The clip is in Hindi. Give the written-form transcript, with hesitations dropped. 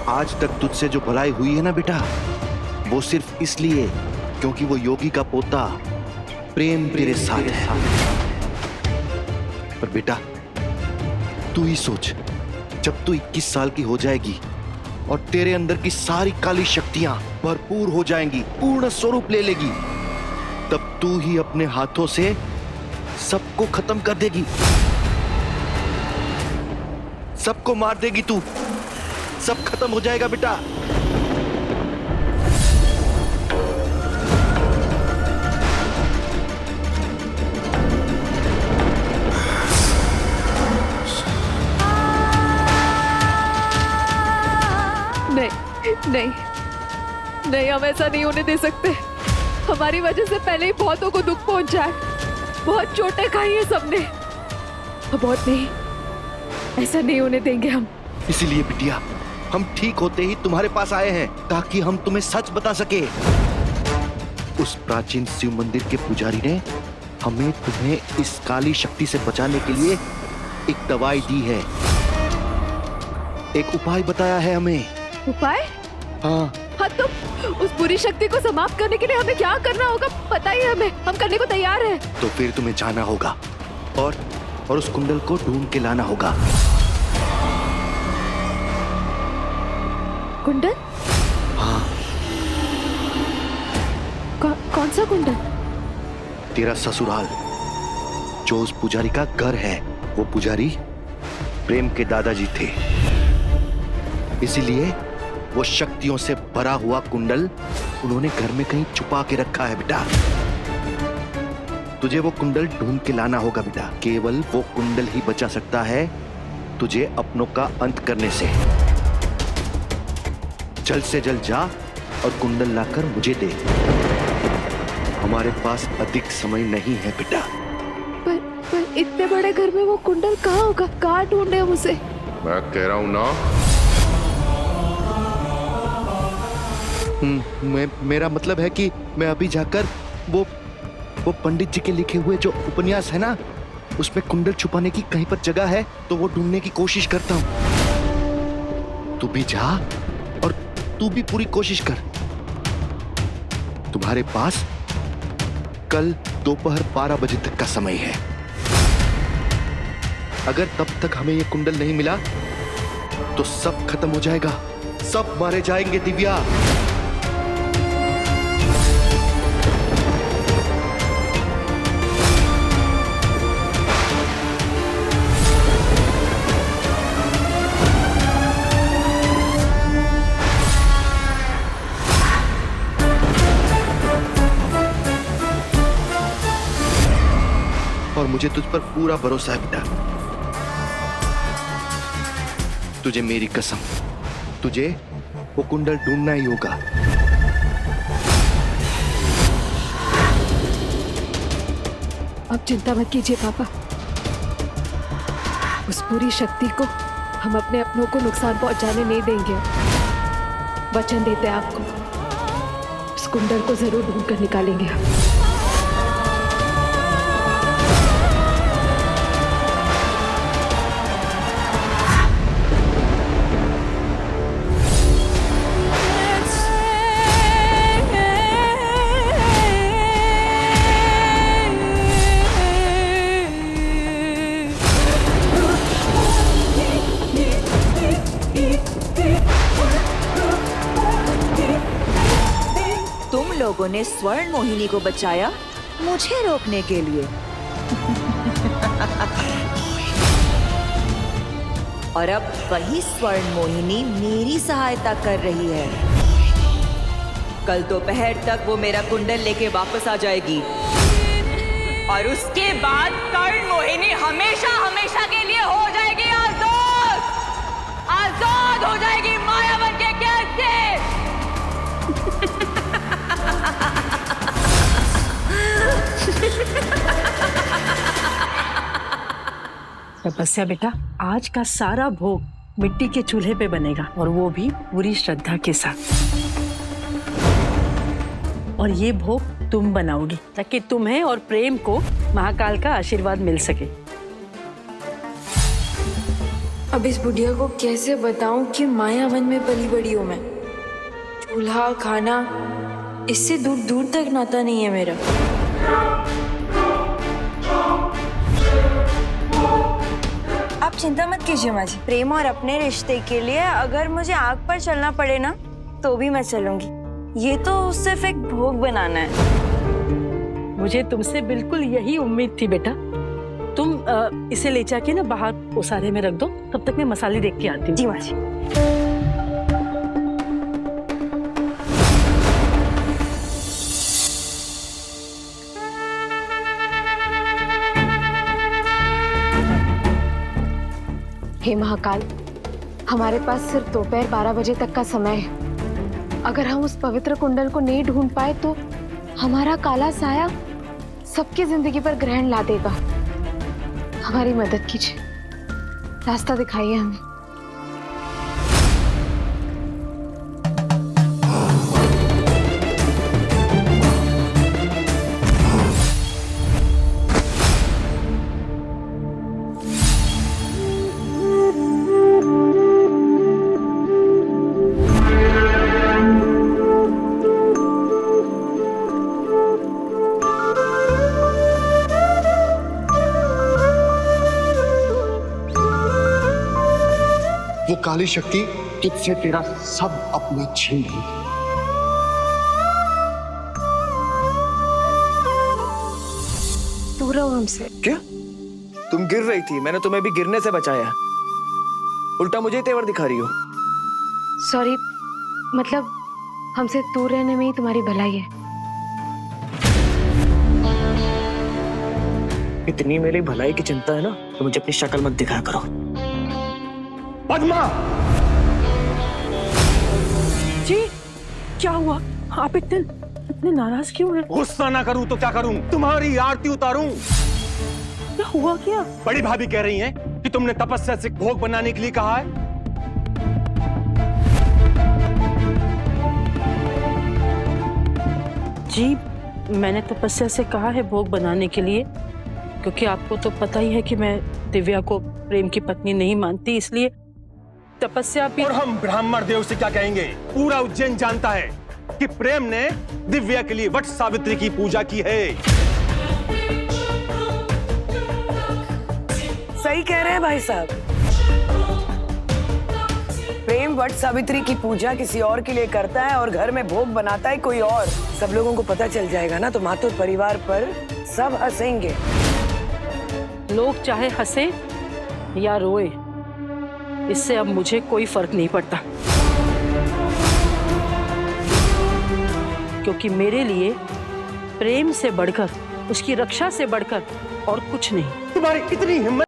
आज तक तुझसे जो भलाई हुई है ना बेटा, वो सिर्फ इसलिए क्योंकि वो योगी का पोता प्रेम तेरे साथ है। पर बेटा तू ही सोच, जब तू 21 साल की हो जाएगी और तेरे अंदर की सारी काली शक्तियां भरपूर हो जाएंगी, पूर्ण स्वरूप ले लेगी, तब तू ही अपने हाथों से सबको खत्म कर देगी, सबको मार देगी तू, सब खत्म हो जाएगा बेटा। नहीं, नहीं, हम ऐसा नहीं होने दे सकते। हमारी वजह से पहले ही बहुतों को दुख पहुंचा है, बहुत चोटें खाई है सबने। बहुत नहीं, ऐसा नहीं होने देंगे हम। इसीलिए बिटिया हम ठीक होते ही तुम्हारे पास आए हैं, ताकि हम तुम्हें सच बता सके। उस प्राचीन शिव मंदिर के पुजारी ने हमें तुम्हें इस काली शक्ति से बचाने के लिए एक दवाई दी है, एक उपाय बताया है हमें। उपाय? हाँ, तो उस बुरी शक्ति को समाप्त करने के लिए हमें क्या करना होगा पता ही है हमें, हम करने को तैयार हैं। तो फिर तुम्हें जाना होगा और उस कुंडल को ढूंढ के लाना होगा। कुंडल? हाँ। कौन सा कुंडल? तेरा ससुराल, जो उस पुजारी का घर है। वो पुजारी प्रेम के दादाजी थे, इसीलिए वो शक्तियों से भरा हुआ कुंडल उन्होंने घर में कहीं छुपा के रखा है बेटा। तुझे वो कुंडल ढूंढ के लाना होगा बेटा। केवल वो कुंडल ही बचा सकता है तुझे अपनों का अंत करने से। जल्द से जल्द जा और कुंडल लाकर मुझे दे। हमारे पास अधिक समय नहीं है बेटा। पर इतने बड़े घर में वो कुंडल कहाँ होगा? कहाँ ढूंढे हम उसे? मैं कह रहा हूं ना। मेरा मतलब है कि मैं अभी जाकर वो पंडित जी के लिखे हुए जो उपन्यास है ना, उसमें कुंडल छुपाने की कहीं पर जगह है तो वो ढूंढने की कोशिश करता हूं। तू भी जा और तू भी पूरी कोशिश कर। तुम्हारे पास कल दोपहर 12 बजे तक का समय है। अगर तब तक हमें ये कुंडल नहीं मिला तो सब खत्म हो जाएगा, सब मारे जाएंगे दिव्या। और मुझे तुझ पर पूरा भरोसा है बेटा। तुझे मेरी कसम, तुझे वो कुंडल ढूंढना ही होगा। अब चिंता मत कीजिए पापा, उस पूरी शक्ति को हम अपने अपनों को नुकसान पहुंचाने नहीं देंगे। वचन देते हैं आपको, उस कुंडल को जरूर ढूंढ कर निकालेंगे हम। लोगों ने स्वर्ण मोहिनी को बचाया मुझे रोकने के लिए। और अब वही स्वर्ण मोहिनी मेरी सहायता कर रही है। कल दोपहर तक वो मेरा कुंडल लेके वापस आ जाएगी और उसके बाद स्वर्ण मोहिनी हमेशा हमेशा के लिए हो जाएगी आजाद, आजाद हो जाएगी मायावन के कैद से। तपस्या बेटा, आज का सारा भोग मिट्टी के चूल्हे पे बनेगा और वो भी पूरी श्रद्धा के साथ। और ये भोग तुम बनाओगी ताकि तुम्हें और प्रेम को महाकाल का आशीर्वाद मिल सके। अब इस बुढ़िया को कैसे बताऊं कि मायावन में पली बड़ी हूं मैं। चूल्हा खाना इससे दूर दूर तक नाता नहीं है मेरा। आप चिंता मत कीजिए माँ जी। प्रेम और अपने रिश्ते के लिए अगर मुझे आग पर चलना पड़े ना तो भी मैं चलूंगी। ये तो सिर्फ एक भोग बनाना है। मुझे तुमसे बिल्कुल यही उम्मीद थी बेटा। तुम इसे ले जाके ना बाहर ओसारे में रख दो, तब तक मैं मसाले देख के आती हूँ। जी माँ जी। हे महाकाल, हमारे पास सिर्फ दोपहर 12 बजे तक का समय है। अगर हम उस पवित्र कुंडल को नहीं ढूंढ पाए तो हमारा काला साया सबकी जिंदगी पर ग्रहण ला देगा। हमारी मदद कीजिए, रास्ता दिखाइए हमें। वो काली शक्ति तुझसे तेरा सब अपना छीन लेगी। दूर रहो हमसे। क्या? तुम गिर रही थी, मैंने तुम्हें भी गिरने से बचाया। उल्टा मुझे ही तेवर दिखा रही हो। सॉरी, मतलब हमसे दूर रहने में ही तुम्हारी भलाई है। इतनी मेरी भलाई की चिंता है ना तो मुझे अपनी शक्ल मत दिखाया करो। पद्मा! जी क्या हुआ? आप इतने नाराज क्यों हैं? गुस्सा ना करूं तो क्या करूं? तुम्हारी आरती उतारूं? क्या हुआ क्या? बड़ी भाभी कह रही हैं कि तुमने तपस्या से भोग बनाने के लिए कहा है। जी मैंने तपस्या से कहा है भोग बनाने के लिए, क्योंकि आपको तो पता ही है कि मैं दिव्या को प्रेम की पत्नी नहीं मानती, इसलिए तपस्या भी। और हम ब्राह्मण देव से क्या कहेंगे? पूरा उज्जैन जानता है कि प्रेम ने दिव्या के लिए वट सावित्री की पूजा की है। सही कह रहे हैं भाई साहब। प्रेम वट सावित्री की पूजा किसी और के लिए करता है और घर में भोग बनाता है कोई और। सब लोगों को पता चल जाएगा ना तो मातुर परिवार पर सब हंसेंगे। लोग चाहे हंसे या रोए, इससे अब मुझे कोई फर्क नहीं पड़ता, क्योंकि मेरे लिए प्रेम से बढ़कर, उसकी रक्षा से बढ़कर और कुछ नहीं। तुम्हारी इतनी हिम्मत